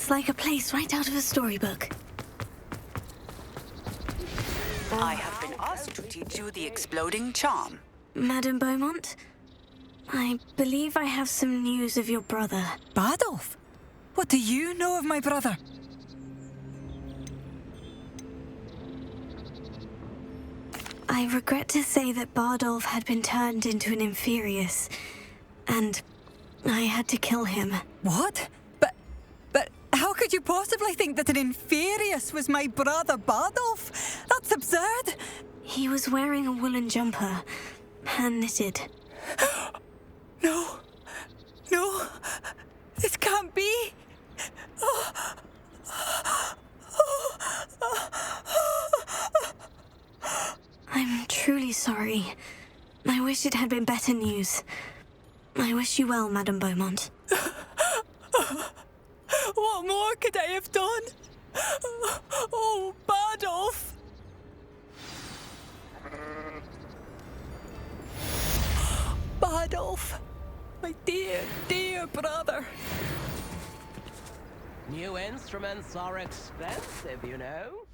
It's like a place right out of a storybook. I have been asked to teach you the exploding charm. Madame Beaumont, I believe I have some news of your brother. Bardolph? What do you know of my brother? I regret to say that Bardolph had been turned into an Inferius, and I had to kill him. What? But how could you possibly think that an Inferius was my brother Bardolph? That's absurd. He was wearing a woolen jumper, hand-knitted. No, this can't be. I'm truly sorry. I wish it had been better news. I wish you well, Madame Beaumont. What more could I have done? Oh, Bardolph! Bardolph, my dear, dear brother. New instruments are expensive, you know.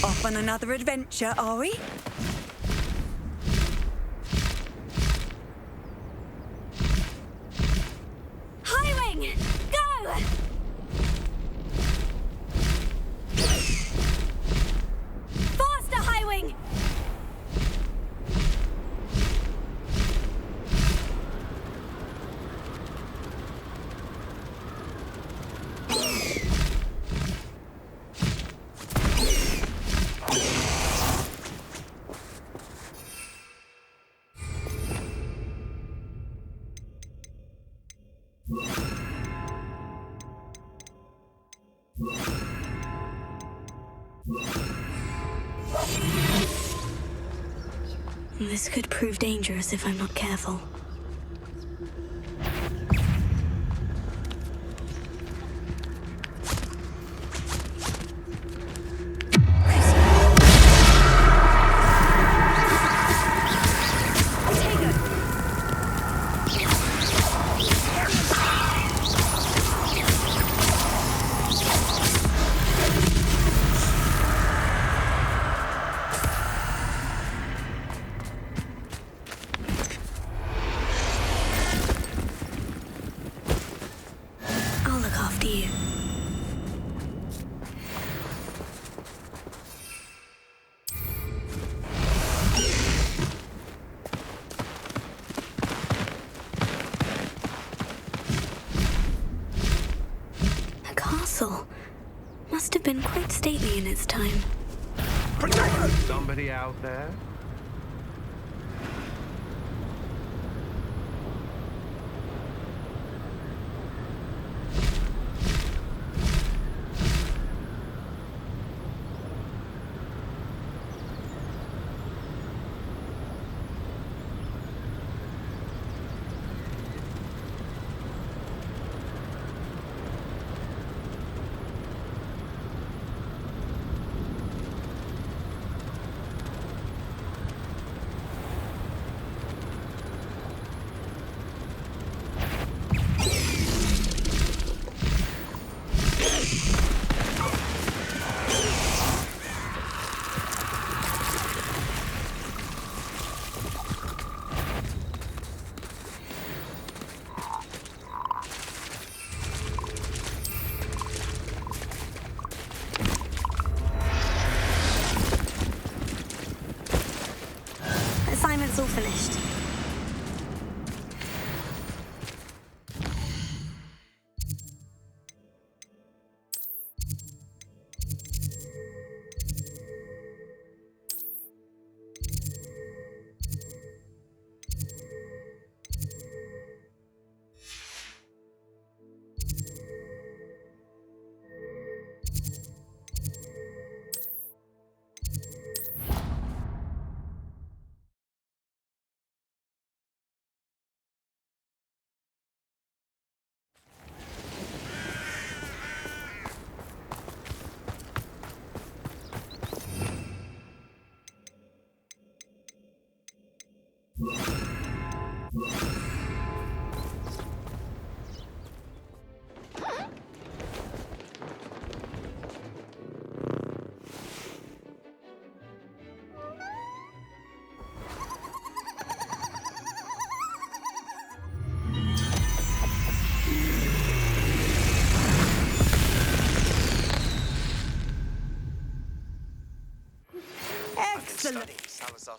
Off on another adventure, are we? Highwing! Go! Faster, Highwing! This could prove dangerous if I'm not careful. I'll look after you. A castle. Must have been quite stately in its time. Somebody out there?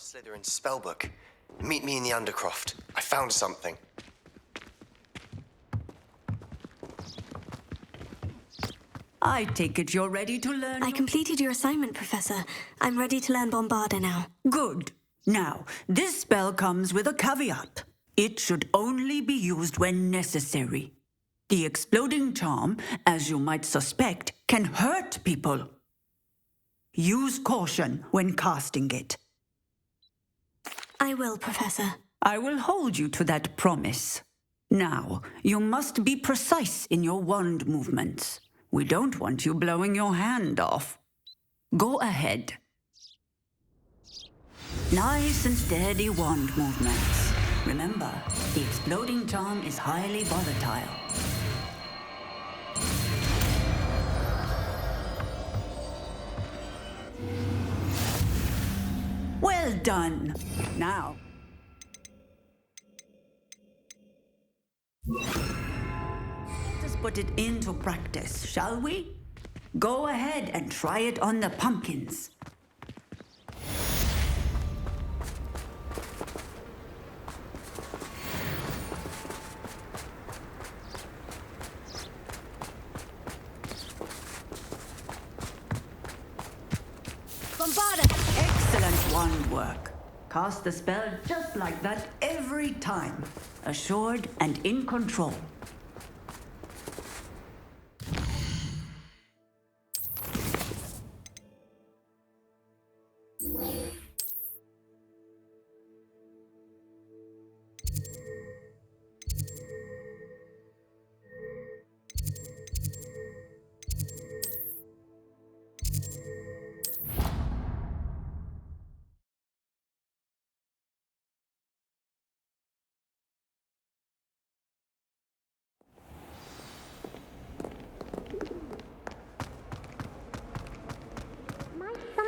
Slytherin's spellbook. Meet me in the Undercroft. I found something. I take it you're ready to learn. I completed your assignment, Professor. I'm ready to learn Bombarda now. Good. Now, this spell comes with a caveat. It should only be used when necessary. The exploding charm, as you might suspect, can hurt people. Use caution when casting it. I will, Professor. I will hold you to that promise. Now, you must be precise in your wand movements. We don't want you blowing your hand off. Go ahead. Nice and steady wand movements. Remember, the exploding charm is highly volatile. Well done. Now. Let's put it into practice, shall we? Go ahead and try it on the pumpkins. Bombarda! Excellent wand work. Cast the spell just like that every time. Assured and in control.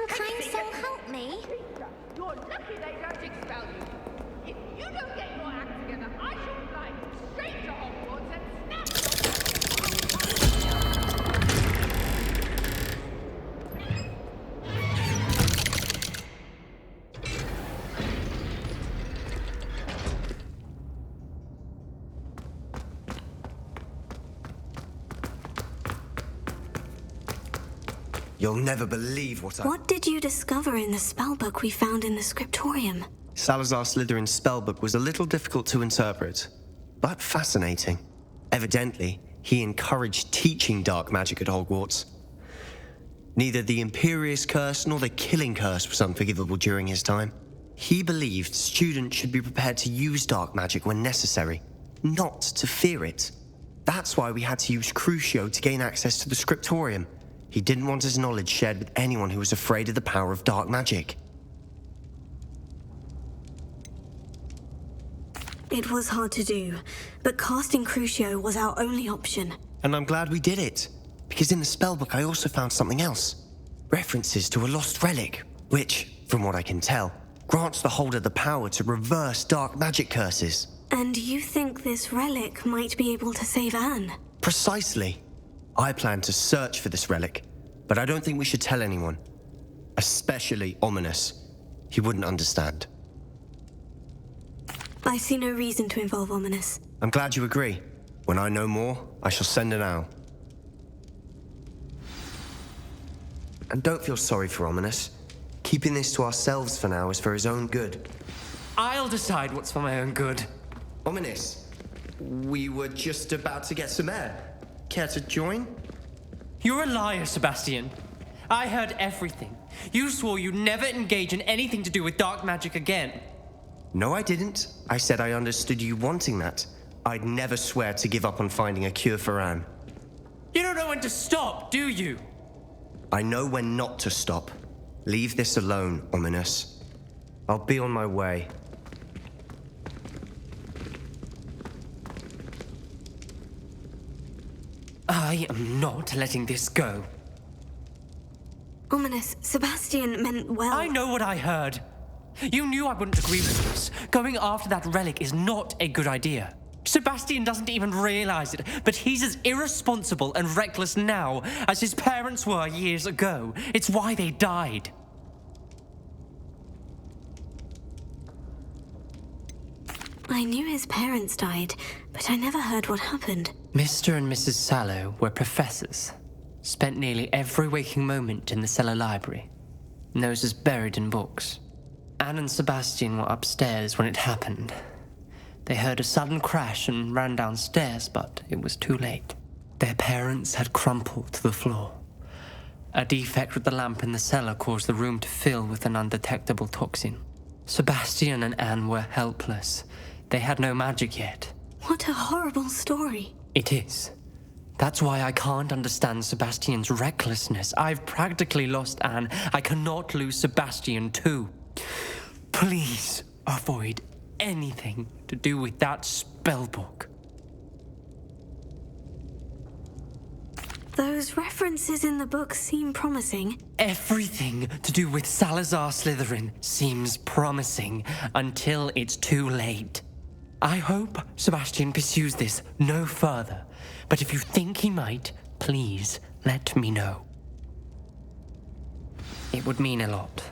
Kind soul, help me. You're lucky they don't expel you. If you don't get your act together, I shall fly straight to Hogwarts and snap You'll never believe what What did you discover in the spellbook we found in the scriptorium? Salazar Slytherin's spellbook was a little difficult to interpret, but fascinating. Evidently, he encouraged teaching dark magic at Hogwarts. Neither the Imperious Curse nor the Killing Curse was unforgivable during his time. He believed students should be prepared to use dark magic when necessary, not to fear it. That's why we had to use Crucio to gain access to the scriptorium. He didn't want his knowledge shared with anyone who was afraid of the power of dark magic. It was hard to do, but casting Crucio was our only option. And I'm glad we did it, because in the spellbook I also found something else. References to a lost relic, which, from what I can tell, grants the holder the power to reverse dark magic curses. And you think this relic might be able to save Anne? Precisely. I plan to search for this relic, but I don't think we should tell anyone. Especially Ominous. He wouldn't understand. I see no reason to involve Ominous. I'm glad you agree. When I know more, I shall send an owl. And don't feel sorry for Ominous. Keeping this to ourselves for now is for his own good. I'll decide what's for my own good. Ominous, we were just about to get some air. Care to join? You're a liar, Sebastian. I heard everything. You swore you'd never engage in anything to do with dark magic again. No, I didn't. I said I understood you wanting that. I'd never swear to give up on finding a cure for Anne. You don't know when to stop, do you? I know when not to stop. Leave this alone, Ominous. I'll be on my way. I am not letting this go. Ominous, Sebastian meant well. I know what I heard. You knew I wouldn't agree with this. Going after that relic is not a good idea. Sebastian doesn't even realize it, but he's as irresponsible and reckless now as his parents were years ago. It's why they died. I knew his parents died, but I never heard what happened. Mr. and Mrs. Sallow were professors. Spent nearly every waking moment in the cellar library. Noses buried in books. Anne and Sebastian were upstairs when it happened. They heard a sudden crash and ran downstairs, but it was too late. Their parents had crumpled to the floor. A defect with the lamp in the cellar caused the room to fill with an undetectable toxin. Sebastian and Anne were helpless. They had no magic yet. What a horrible story. It is. That's why I can't understand Sebastian's recklessness. I've practically lost Anne. I cannot lose Sebastian too. Please avoid anything to do with that spellbook. Those references in the book seem promising. Everything to do with Salazar Slytherin seems promising until it's too late. I hope Sebastian pursues this no further, but if you think he might, please let me know. It would mean a lot.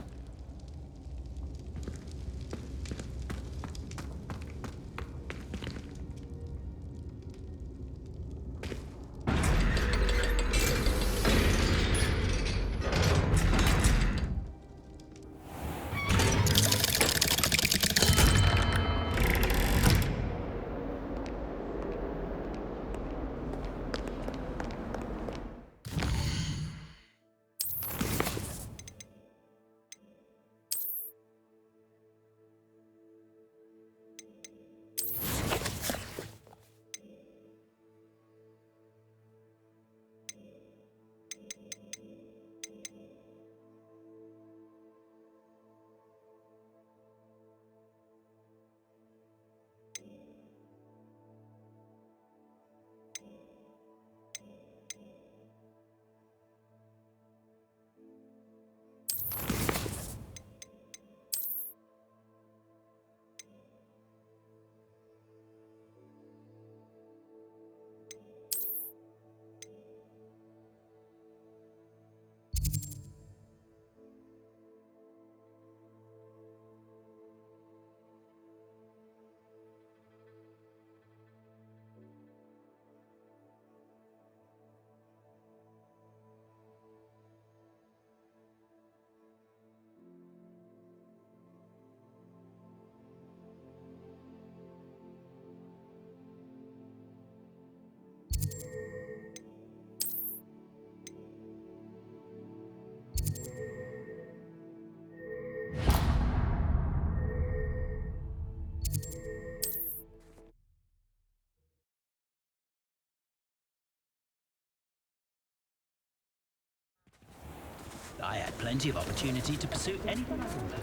I had plenty of opportunity to pursue anything I wanted.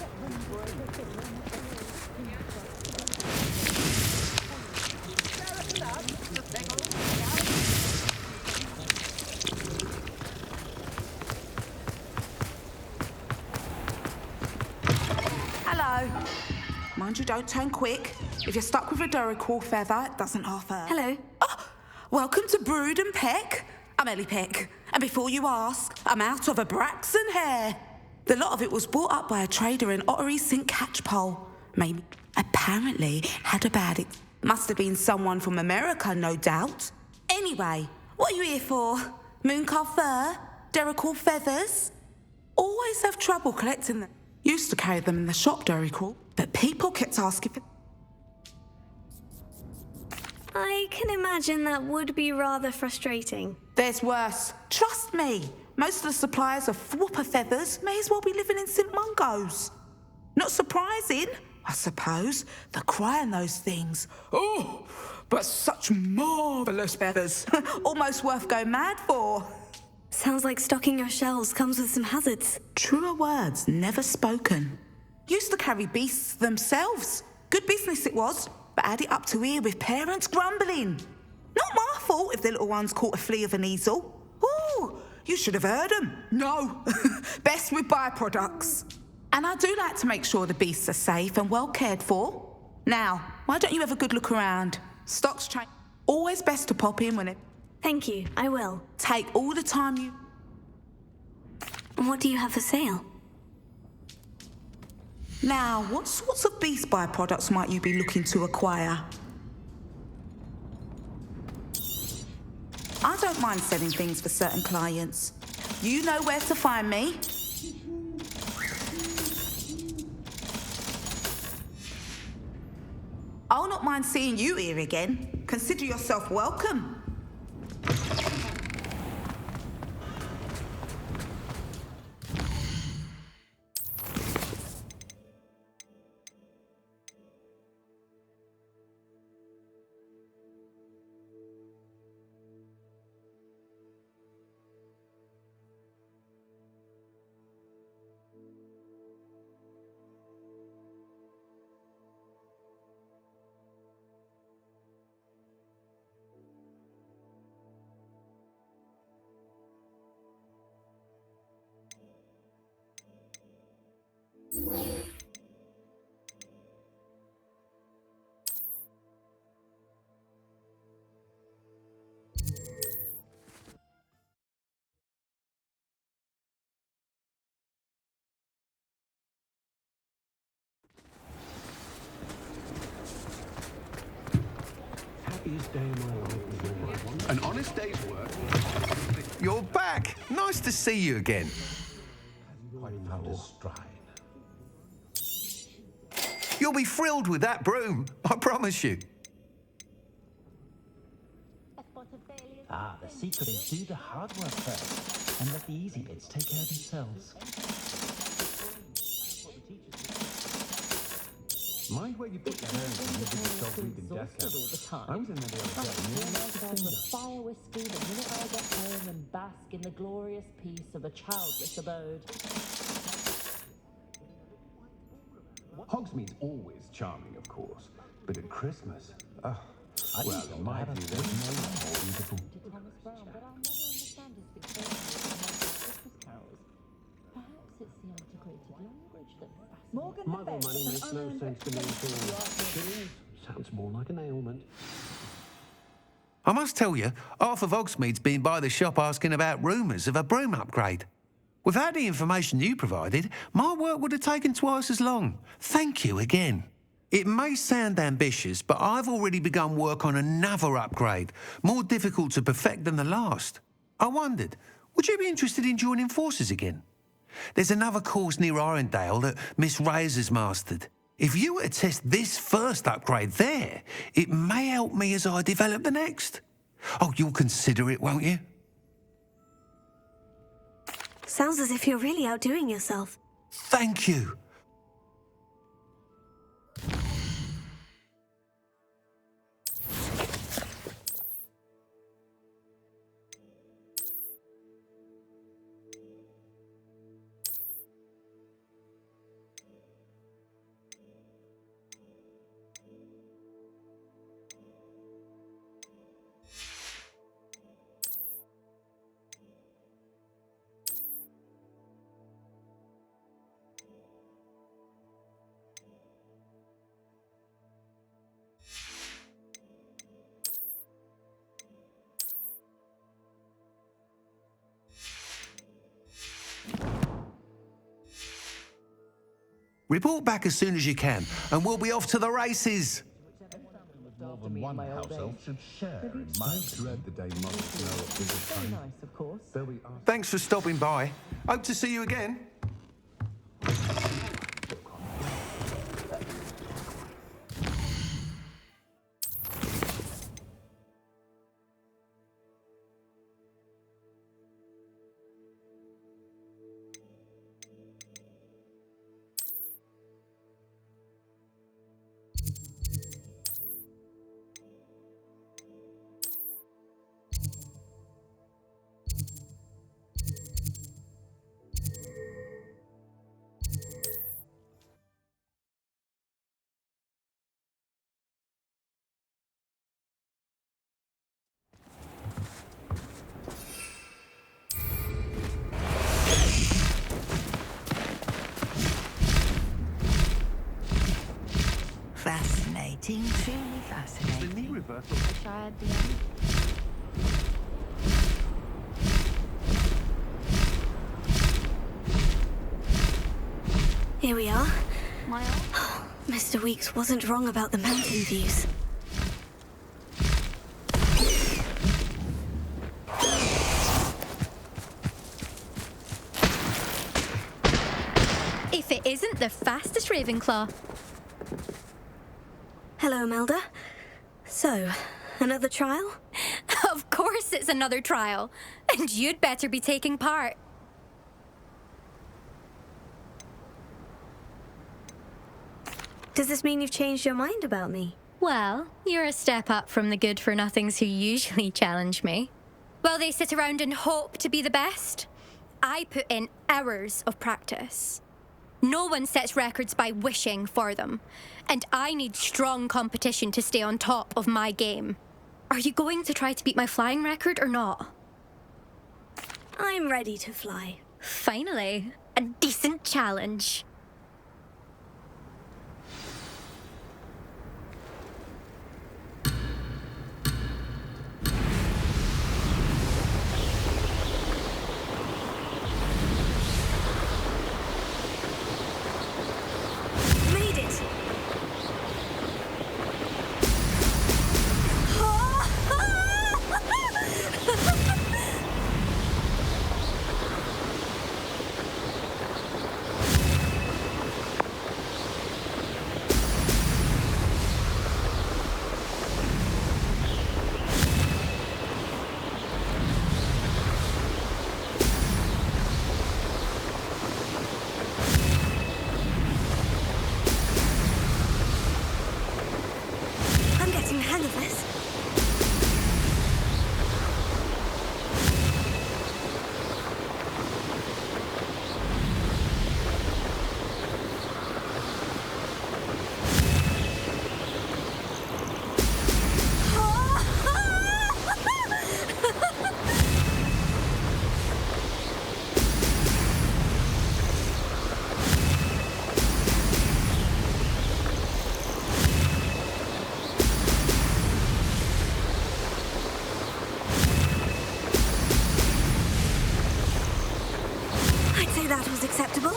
Hello. Mind you, don't turn quick. If you're stuck with a Duracell feather, it doesn't half hurt. Hello. Oh, welcome to Brood and Peck. I'm Ellie Peck. And before you ask, I'm out of a Braxton hair. The lot of it was bought up by a trader in Ottery St. Catchpole. Maybe, apparently, had a bad... Must have been someone from America, no doubt. Anyway, what are you here for? Mooncalf fur? Duracell feathers? Always have trouble collecting them. Used to carry them in the shop, Duracell, but people kept asking for... I can imagine that would be rather frustrating. There's worse. Trust me. Most of the suppliers of Whopper feathers may as well be living in St. Mungo's. Not surprising, I suppose. The cry in those things. Oh, but such marvellous feathers. Almost worth going mad for. Sounds like stocking your shelves comes with some hazards. Truer words never spoken. Used to carry beasts themselves. Good business it was, but add it up to here with parents grumbling. Not my fault if the little ones caught a flea of an easel. Ooh, you should have heard them. No, best with byproducts. And I do like to make sure the beasts are safe and well cared for. Now, why don't you have a good look around? Stocks change. Always best to pop in when it... Thank you, I will. Take all the time you... What do you have for sale? Now, what sorts of beast byproducts might you be looking to acquire? I don't mind selling things for certain clients. You know where to find me. I'll not mind seeing you here again. Consider yourself welcome. Happiest day of my life. An honest day's work. You're back. Nice to see you again. Quite found his stride. You'll be thrilled with that broom, I promise you. Ah, the secret is do the hard work first, and let the easy bits take care of themselves. Mind where you put your hands when you did yourself reading death count. I was in there the other day, and nearly lost a finger. Fire whiskey the minute I get home and bask in the glorious peace of a childless abode. Hogsmeade's always charming, of course, but at Christmas, well, in my view, there's no one more beautiful. Thomas Brown, but I'll never understand his fixation on Christmas carols. Perhaps it's the antiquated language that fascinates Morgan Mother money makes no sense to me at all. Shillings sounds more like an ailment. I must tell you, half of Hogsmeade's been by the shop asking about rumours of a broom upgrade. Without the information you provided, my work would have taken twice as long. Thank you again. It may sound ambitious, but I've already begun work on another upgrade, more difficult to perfect than the last. I wondered, would you be interested in joining forces again? There's another course near Irondale that Miss Razor's mastered. If you were to test this first upgrade there, it may help me as I develop the next. Oh, you'll consider it, won't you? Sounds as if you're really outdoing yourself. Thank you. Report back as soon as you can, and we'll be off to the races. More than one house elf should share in my dread the day mothers know of visit time. Nice, of course. Thanks for stopping by. Hope to see you again. Fascinating, truly fascinating. The knee reversal. Wish I had the end. Here we are. My Mr. Weeks wasn't wrong about the mountain views. If it isn't the fastest Ravenclaw. Hello, Melda. So, another trial? Of course it's another trial. And you'd better be taking part. Does this mean you've changed your mind about me? Well, you're a step up from the good-for-nothings who usually challenge me. While they sit around and hope to be the best, I put in hours of practice. No one sets records by wishing for them, and I need strong competition to stay on top of my game. Are you going to try to beat my flying record or not? I'm ready to fly. Finally, a decent challenge. Made it! I'm getting the hang of this. I'd say that was acceptable.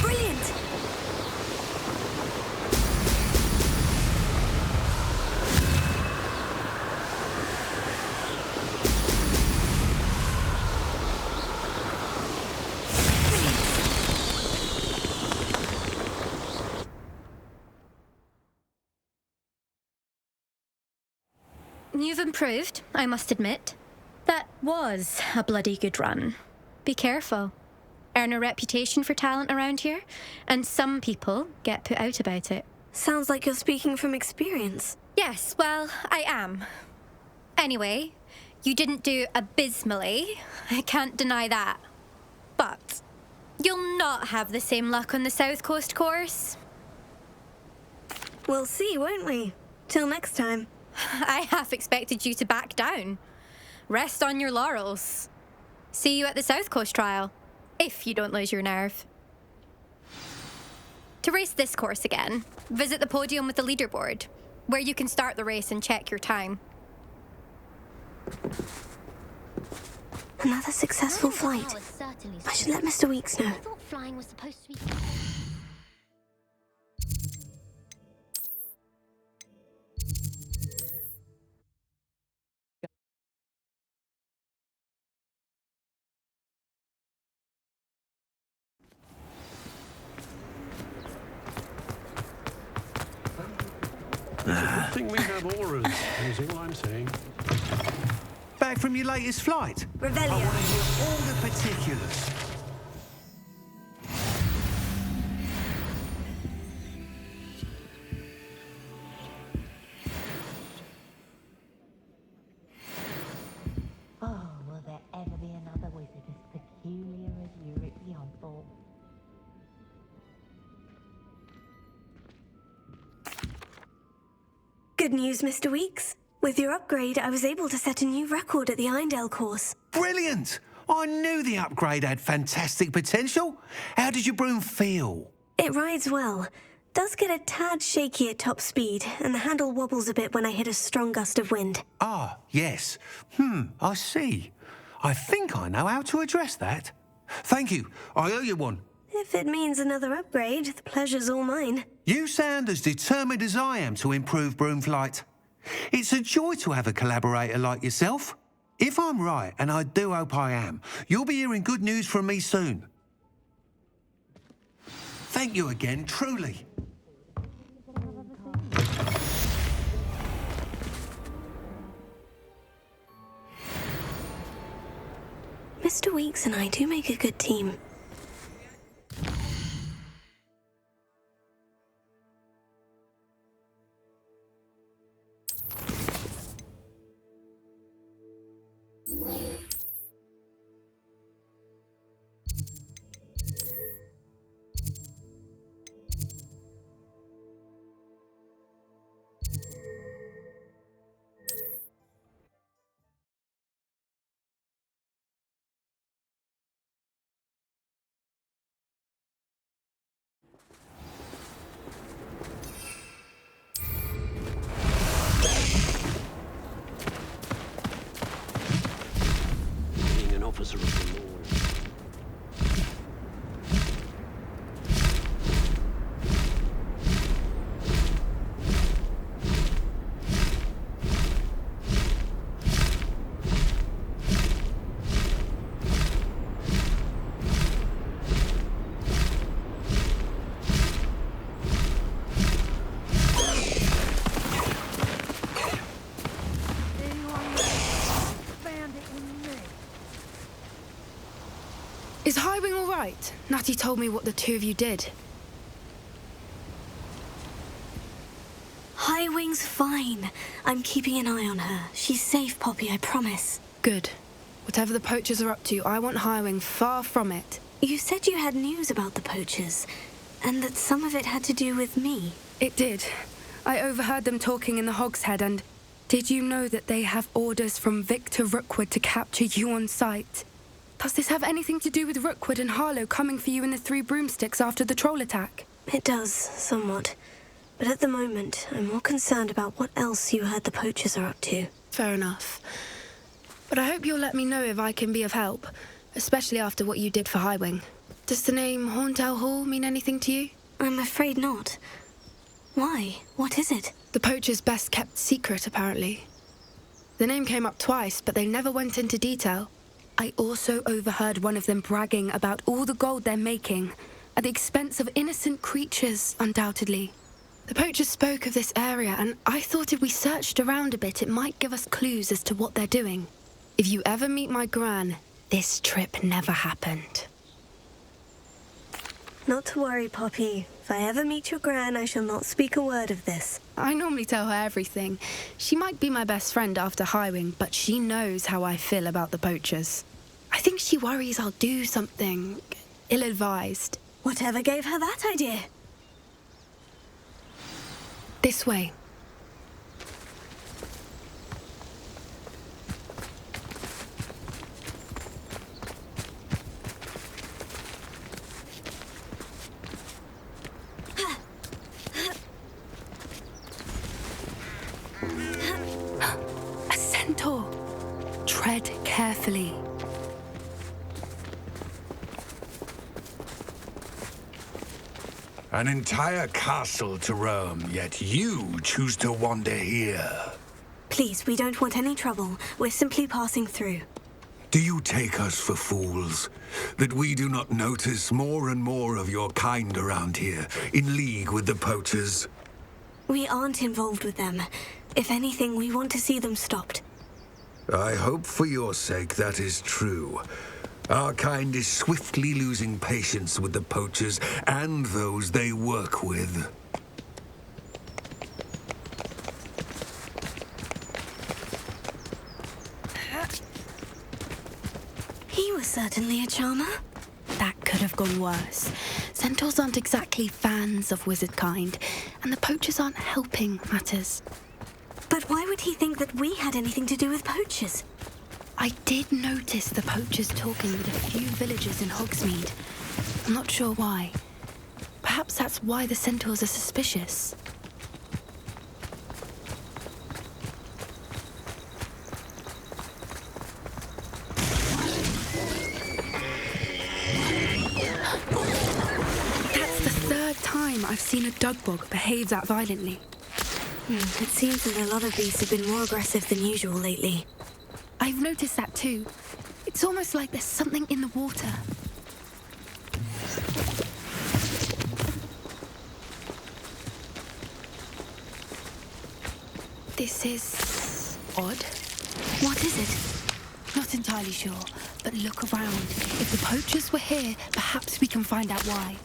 Brilliant! You've improved, I must admit. That was a bloody good run. Be careful. Earn a reputation for talent around here, and some people get put out about it. Sounds like you're speaking from experience. Yes, well, I am. Anyway, you didn't do abysmally. I can't deny that. But you'll not have the same luck on the South Coast course. We'll see, won't we? Till next time. I half expected you to back down. Rest on your laurels. See you at the South Coast trial, if you don't lose your nerve. To race this course again, visit the podium with the leaderboard, where you can start the race and check your time. Another successful flight. I should let Mr. Weeks know. I thought flying was supposed to be... Good thing we have auras, is all I'm saying. Back from your latest flight? Revelio. I want to hear all the particulars. Oh, will there ever be another wizard as peculiar as Yurick the Oddball? good news, Mr. Weeks. With your upgrade, I was able to set a new record at the Irondale course. Brilliant! I knew the upgrade had fantastic potential. How did your broom feel? It rides well. Does get a tad shaky at top speed, and the handle wobbles a bit when I hit a strong gust of wind. Ah, yes. I see. I think I know how to address that. Thank you. I owe you one. If it means another upgrade, the pleasure's all mine. You sound as determined as I am to improve broom flight. It's a joy to have a collaborator like yourself. If I'm right, and I do hope I am, you'll be hearing good news from me soon. Thank you again, truly. Mr. Weeks and I do make a good team. Being an officer of the law. Is Highwing all right? Natty told me what the two of you did. Highwing's fine. I'm keeping an eye on her. She's safe, Poppy, I promise. Good. Whatever the poachers are up to, I want Highwing far from it. You said you had news about the poachers, and that some of it had to do with me. It did. I overheard them talking in the Hogshead, and did you know that they have orders from Victor Rookwood to capture you on sight? Does this have anything to do with Rookwood and Harlow coming for you in the Three Broomsticks after the troll attack? It does, somewhat. But at the moment, I'm more concerned about what else you heard the poachers are up to. Fair enough. But I hope you'll let me know if I can be of help, especially after what you did for Highwing. Does the name Horntail Hall mean anything to you? I'm afraid not. Why? What is it? The poachers' best kept secret, apparently. The name came up twice, but they never went into detail. I also overheard one of them bragging about all the gold they're making, at the expense of innocent creatures, undoubtedly. The poachers spoke of this area, and I thought if we searched around a bit, it might give us clues as to what they're doing. If you ever meet my gran, this trip never happened. Not to worry, Poppy. If I ever meet your gran, I shall not speak a word of this. I normally tell her everything. She might be my best friend after Highwing, but she knows how I feel about the poachers. I think she worries I'll do something ill-advised. Whatever gave her that idea? This way. A centaur. Tread carefully. An entire castle to roam, yet you choose to wander here. Please, we don't want any trouble. We're simply passing through. Do you take us for fools? That we do not notice more and more of your kind around here, in league with the poachers? We aren't involved with them. If anything, we want to see them stopped. I hope for your sake that is true. Our kind is swiftly losing patience with the poachers and those they work with. He was certainly a charmer. That could have gone worse. Centaurs aren't exactly fans of wizard kind, and the poachers aren't helping matters. But why would he think that we had anything to do with poachers? I did notice the poachers talking with a few villagers in Hogsmeade. I'm not sure why. Perhaps that's why the centaurs are suspicious. That's the third time I've seen a dugbog behave that violently. It seems that a lot of beasts have been more aggressive than usual lately. I've noticed that too. It's almost like there's something in the water. This is odd. What is it? Not entirely sure, but look around. If the poachers were here, perhaps we can find out why.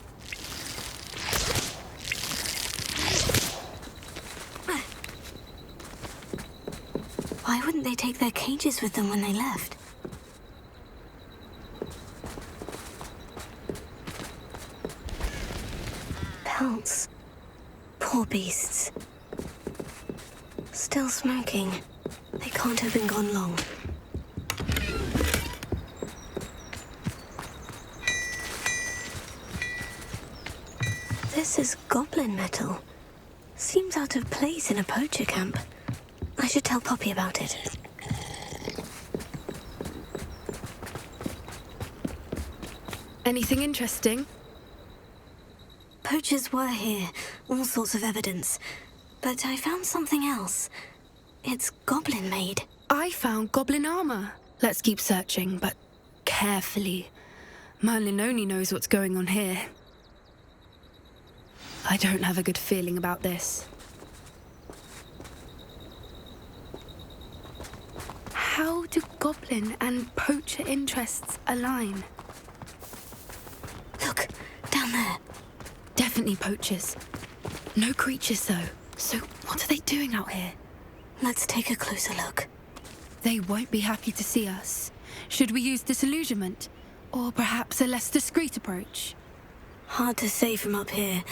Why wouldn't they take their cages with them when they left? Pelts. Poor beasts. Still smoking. They can't have been gone long. This is goblin metal. Seems out of place in a poacher camp. I should tell Poppy about it. Anything interesting? Poachers were here, all sorts of evidence. But I found something else. It's goblin-made. I found goblin armor. Let's keep searching, but carefully. Merlin only knows what's going on here. I don't have a good feeling about this. How do goblin and poacher interests align? Look, down there. Definitely poachers. No creatures, though. So what are they doing out here? Let's take a closer look. They won't be happy to see us. Should we use disillusionment? Or perhaps a less discreet approach? Hard to say from up here.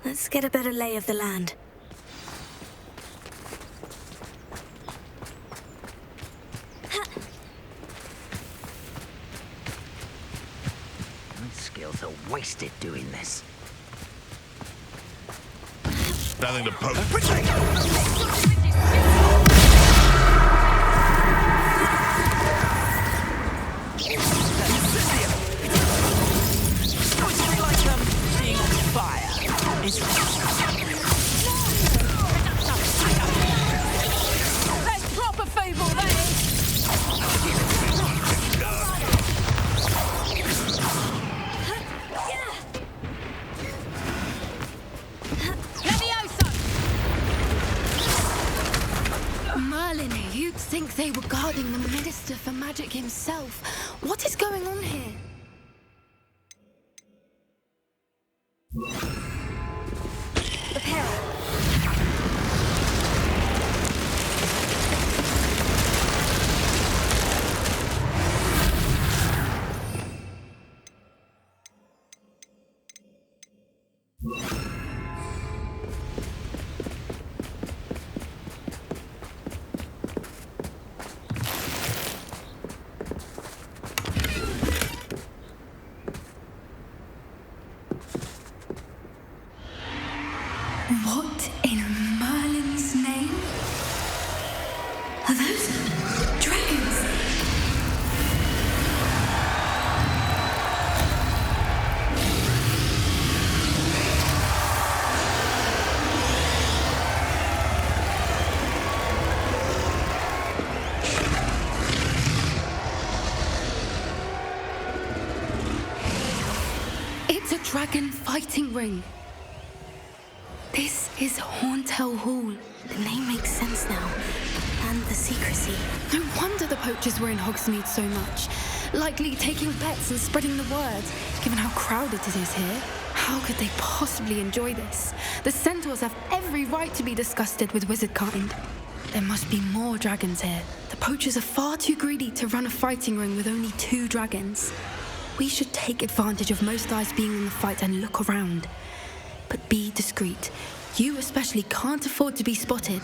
Let's get a better lay of the land. My skills are wasted doing this. Nothing to poke. Being on fire. That's proper fable, that Merlin, you'd think they were guarding the Minister for Magic himself. What is going on here? What in Merlin's name? Are those dragons? It's a dragon fighting ring. This is Horntail Hall. The name makes sense now. And the secrecy. No wonder the poachers were in Hogsmeade so much. Likely taking bets and spreading the word, given how crowded it is here. How could they possibly enjoy this? The centaurs have every right to be disgusted with wizard kind. There must be more dragons here. The poachers are far too greedy to run a fighting ring with only 2 dragons. We should take advantage of most eyes being in the fight and look around. But be discreet. You especially can't afford to be spotted.